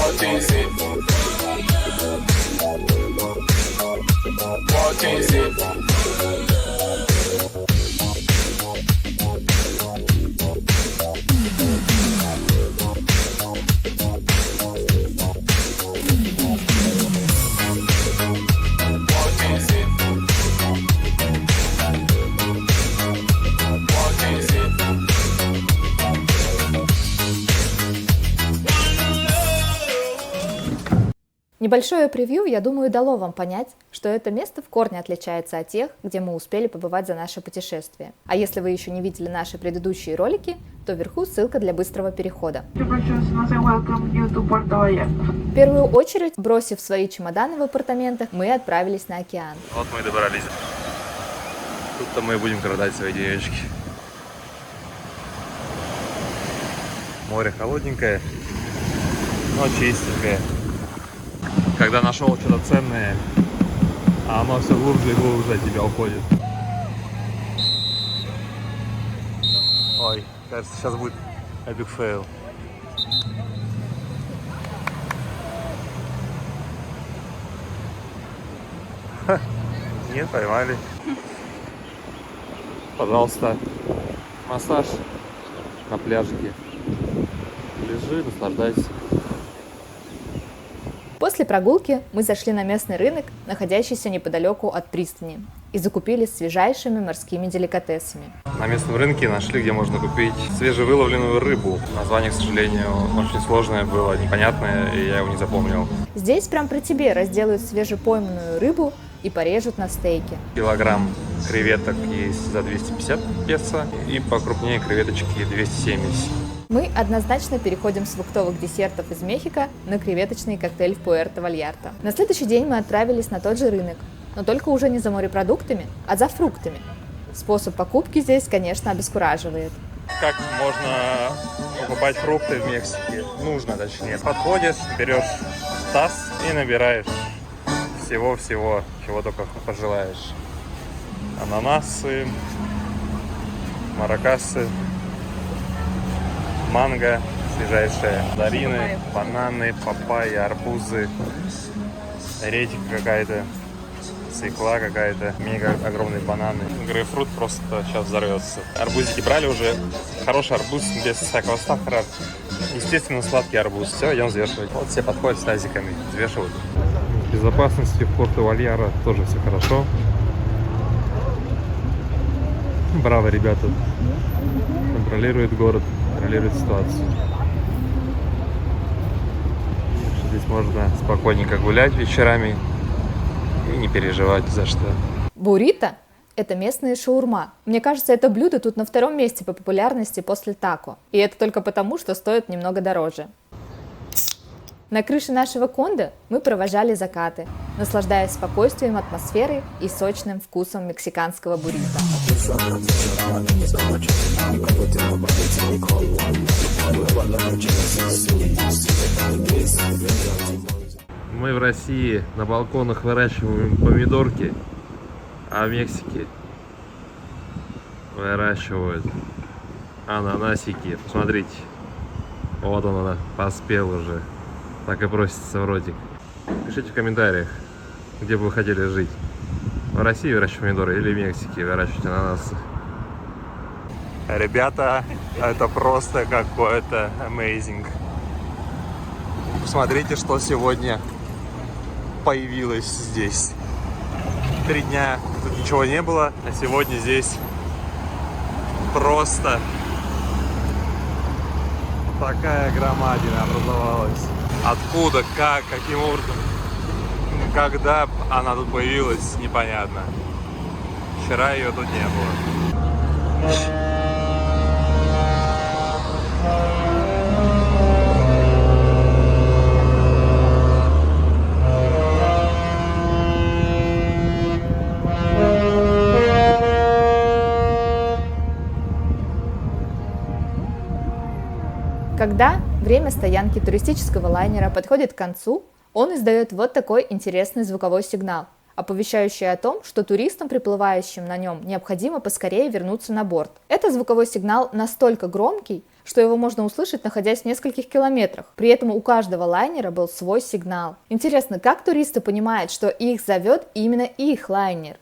What is it? What is it? What is it? What is it? Небольшое превью, я думаю, дало вам понять, что это место в корне отличается от тех, где мы успели побывать за наше путешествие. А если вы еще не видели наши предыдущие ролики, то вверху ссылка для быстрого перехода. В первую очередь, бросив свои чемоданы в апартаментах, мы отправились на океан. Вот мы и добрались. Тут-то мы и будем продать свои денежки. Море холодненькое, но чистенькое. Когда нашел что-то ценное, а оно все глубже и глубже от тебя уходит. Ой, кажется, сейчас будет epic fail. Нет, поймали. Пожалуйста, массаж на пляжике. Лежи, наслаждайся. После прогулки мы зашли на местный рынок, находящийся неподалеку от пристани, и закупились свежайшими морскими деликатесами. На местном рынке нашли, где можно купить свежевыловленную рыбу. Название, к сожалению, очень сложное было, непонятное, и я его не запомнил. Здесь прям при тебе разделают свежепойманную рыбу и порежут на стейки. Килограмм креветок есть за 250 песо, и покрупнее креветочки 270. Мы однозначно переходим с фруктовых десертов из Мехико на креветочный коктейль в Пуэрто-Вальярта. На следующий день мы отправились на тот же рынок, но только уже не за морепродуктами, а за фруктами. Способ покупки здесь, конечно, обескураживает. Как можно покупать фрукты в Мексике? Нужно, точнее. Подходишь, берешь таз и набираешь всего-всего, чего только пожелаешь. Ананасы, маракасы, манго, свежайшие мандарины, бананы, папайя, арбузы, редька какая-то, свекла какая-то, мега огромные бананы. Грейпфрут просто сейчас взорвется. Арбузики брали уже. Хороший арбуз без всякого сахара. Естественно, сладкий арбуз. Все, идем взвешивать. Вот все подходят с тазиками, взвешивают. В безопасности в Пуэрто-Вальяра тоже все хорошо. Браво, ребята. Контролируют город, контролируют ситуацию. Здесь можно спокойненько гулять вечерами и не переживать за что. Буррито – это местная шаурма. Мне кажется, это блюдо тут на втором месте по популярности после тако. И это только потому, что стоит немного дороже. На крыше нашего кондо мы провожали закаты, наслаждаясь спокойствием атмосферы и сочным вкусом мексиканского буррито. Мы в России на балконах выращиваем помидорки, а в Мексике выращивают ананасики. Смотрите, вот он поспел уже. Так и просится в ротик. Пишите в комментариях, где бы вы хотели жить. В России выращивать помидоры или в Мексике выращивать ананасы. Ребята, это просто какой-то amazing. Посмотрите, что сегодня появилось здесь. 3 дня тут ничего не было, а сегодня здесь просто такая громадина образовалась. Откуда, как, каким образом, когда она тут появилась, непонятно. Вчера ее тут не было. Когда время стоянки туристического лайнера подходит к концу, он издает вот такой интересный звуковой сигнал. оповещающее о том, что туристам, приплывающим на нем, необходимо поскорее вернуться на борт. Это звуковой сигнал настолько громкий, что его можно услышать, находясь в нескольких километрах. При этом у каждого лайнера был свой сигнал. Интересно, как туристы понимают, что их зовет именно их лайнер?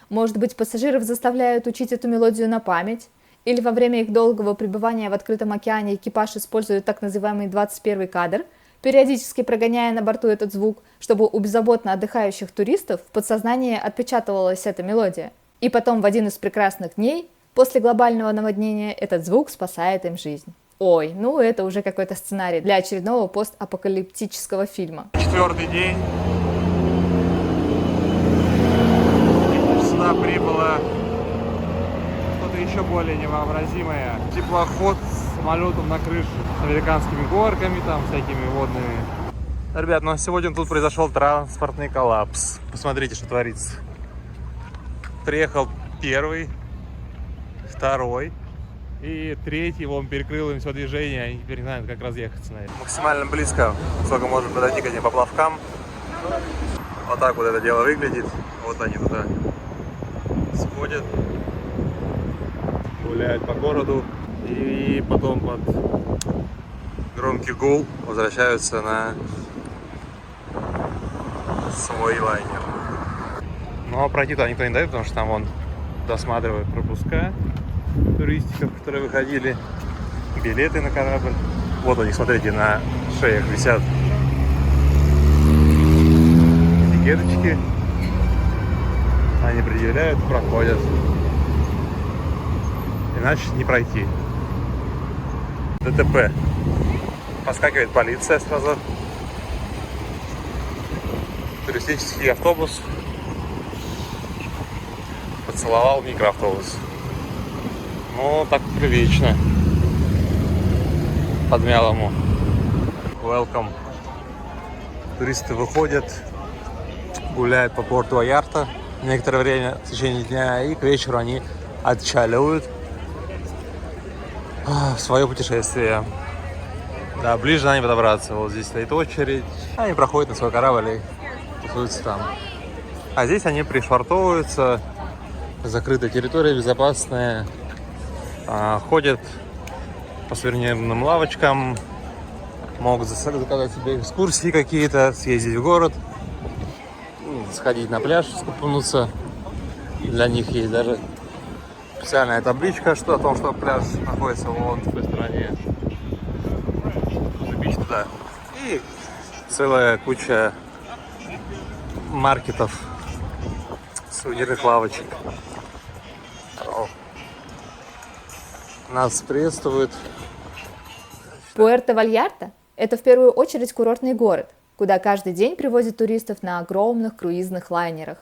Может быть, пассажиров заставляют учить эту мелодию на память? Или во время их долгого пребывания в открытом океане экипаж использует так называемый 21 кадр, периодически прогоняя на борту этот звук, чтобы у беззаботно отдыхающих туристов в подсознании отпечатывалась эта мелодия. И потом в один из прекрасных дней, после глобального наводнения, этот звук спасает им жизнь. Ой, ну это уже какой-то сценарий для очередного постапокалиптического фильма. 4-й день. Сюда прибыло что-то еще более невообразимое. Теплоход с самолетом на крыше, с американскими горками, там всякими водными. Ребят, ну сегодня тут произошел транспортный коллапс. Посмотрите, что творится. Приехал первый, второй и третий, он перекрыл им все движение, они теперь не знают, как разъехаться, наверное. Максимально близко, сколько можно подойти к этим поплавкам. Вот так вот это дело выглядит. Вот они туда сходят, гуляют по городу и потом под громкий гул возвращаются на свой лайнер. Но пройти туда никто не дает, потому что там вон досматривают пропуска туристиков, которые выходили, билеты на корабль. Вот они, смотрите, на шеях висят этикеточки. Они предъявляют, проходят. Иначе не пройти. ДТП. Поскакивает полиция сразу. Туристический автобус поцеловал микроавтобус. Ну, так прилично. Подмял ему. Welcome. Туристы выходят, гуляют по порту Вальярта некоторое время в течение дня, и к вечеру они отчаливают в свое путешествие. Да, ближе надо не подобраться. Вот здесь стоит очередь. Они проходят на свой корабль и тусуются там. А здесь они пришвартовываются. Закрытая территория, безопасная. Ходят по сувенирным лавочкам. Могут заказать себе экскурсии какие-то, съездить в город, сходить на пляж, скупнуться. Для них есть даже специальная табличка, что о том, что пляж находится вон в той стороне. Забить туда. И целая куча маркетов, сувенирных лавочек. Нас приветствуют. Пуэрто-Вальярта – это в первую очередь курортный город, куда каждый день привозят туристов на огромных круизных лайнерах.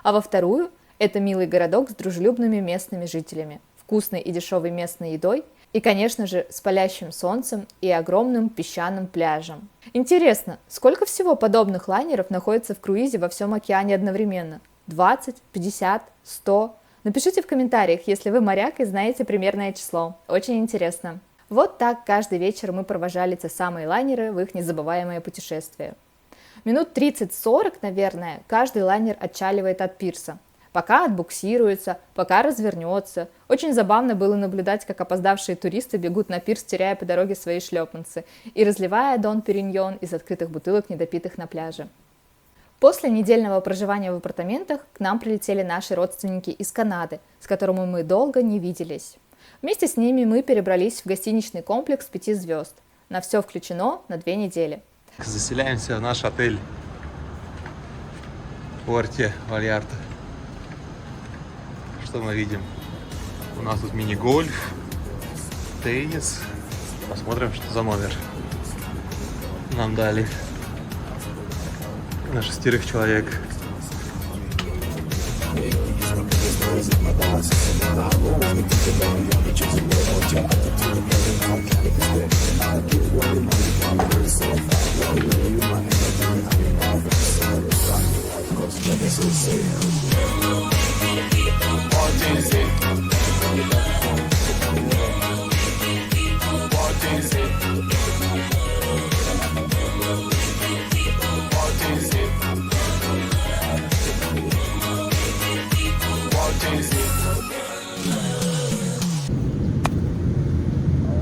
А во вторую – это милый городок с дружелюбными местными жителями, вкусной и дешевой местной едой и, конечно же, с палящим солнцем и огромным песчаным пляжем. Интересно, сколько всего подобных лайнеров находится в круизе во всем океане одновременно? 20, 50, 100? Напишите в комментариях, если вы моряк и знаете примерное число. Очень интересно. Вот так каждый вечер мы провожали те самые лайнеры в их незабываемое путешествие. Минут 30-40, наверное, каждый лайнер отчаливает от пирса. Пока отбуксируется, пока развернется. Очень забавно было наблюдать, как опоздавшие туристы бегут на пирс, теряя по дороге свои шлепанцы и разливая Дон Периньон из открытых бутылок, недопитых на пляже. После недельного проживания в апартаментах к нам прилетели наши родственники из Канады, с которыми мы долго не виделись. Вместе с ними мы перебрались в гостиничный комплекс 5 звезд. На все включено на 2 недели. Заселяемся в наш отель в порте Вальярта. Что мы видим? У нас тут мини-гольф, теннис. Посмотрим, что за номер нам дали. На 6 человек.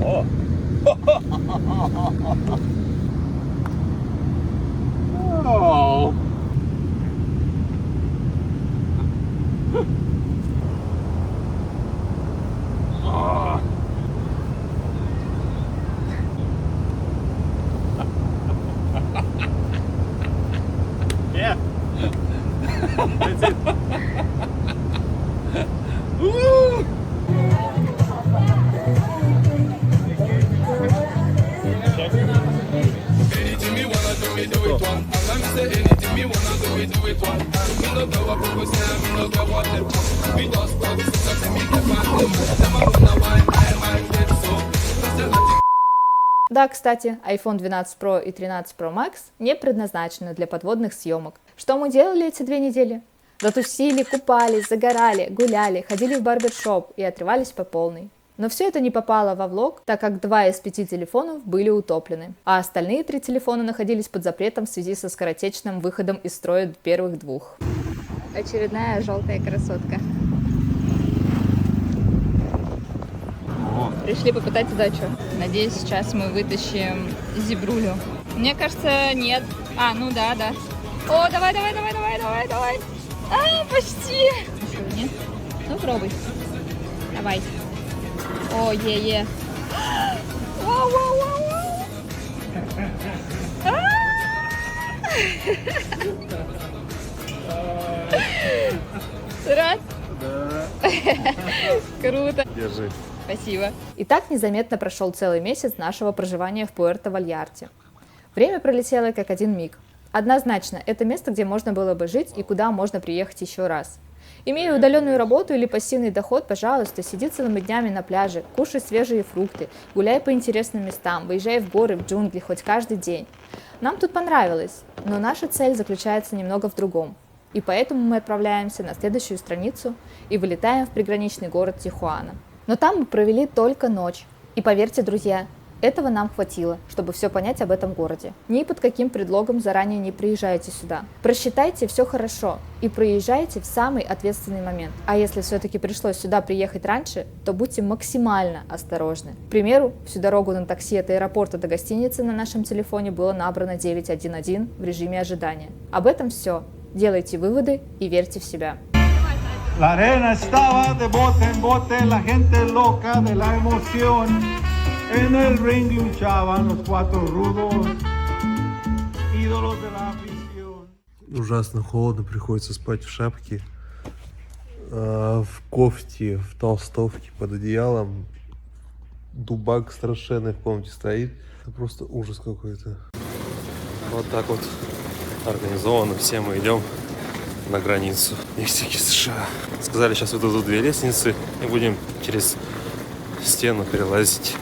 О! Yeah. That's it. Woo! Anything me wanna do, me do it one. I'm say anything me wanna do, we do it one. Me no care what people say, me no care what them want. We just talk, so me get mad them. Them a wanna wine, I get so. Cause they're not Да, кстати, iPhone 12 Pro и 13 Pro Max не предназначены для подводных съемок. Что мы делали эти 2 недели? Затусили, купались, загорали, гуляли, ходили в барбершоп и отрывались по полной. Но все это не попало во влог, так как 2 из 5 телефонов были утоплены, а остальные 3 телефона находились под запретом в связи со скоротечным выходом из строя первых 2. Очередная желтая красотка. Пришли попытать удачу. Надеюсь, сейчас мы вытащим зебрулю. Мне кажется, нет. А, ну да. О, давай. А, почти. Что, нет? Ну, пробуй. Давай. О, е-е. Вау. Рад? Да. Круто. Держи. Спасибо. И так незаметно прошел целый месяц нашего проживания в Пуэрто-Вальярте. Время пролетело как один миг. Однозначно, это место, где можно было бы жить и куда можно приехать еще раз. Имея удаленную работу или пассивный доход, пожалуйста, сиди целыми днями на пляже, кушай свежие фрукты, гуляй по интересным местам, выезжай в горы, в джунгли хоть каждый день. Нам тут понравилось, но наша цель заключается немного в другом. И поэтому мы отправляемся на следующую страницу и вылетаем в приграничный город Тихуана. Но там мы провели только ночь. И поверьте, друзья, этого нам хватило, чтобы все понять об этом городе. Ни под каким предлогом заранее не приезжайте сюда. Просчитайте все хорошо и проезжайте в самый ответственный момент. А если все-таки пришлось сюда приехать раньше, то будьте максимально осторожны. К примеру, всю дорогу на такси от аэропорта до гостиницы на нашем телефоне было набрано 911 в режиме ожидания. Об этом все. Делайте выводы и верьте в себя. La arena estaba de bote en bote, la gente loca de la emoción. En el ring luchaban los 4 rudos, ídolos de la afición. Ужасно холодно, приходится спать в шапке, в кофте, в толстовке, под одеялом. Дубак страшенный в комнате стоит. Это просто ужас какой-то. Вот так вот организованно все мы идем на границу Мексики, США. Сказали, сейчас вот тут 2 лестницы и будем через стену перелазить.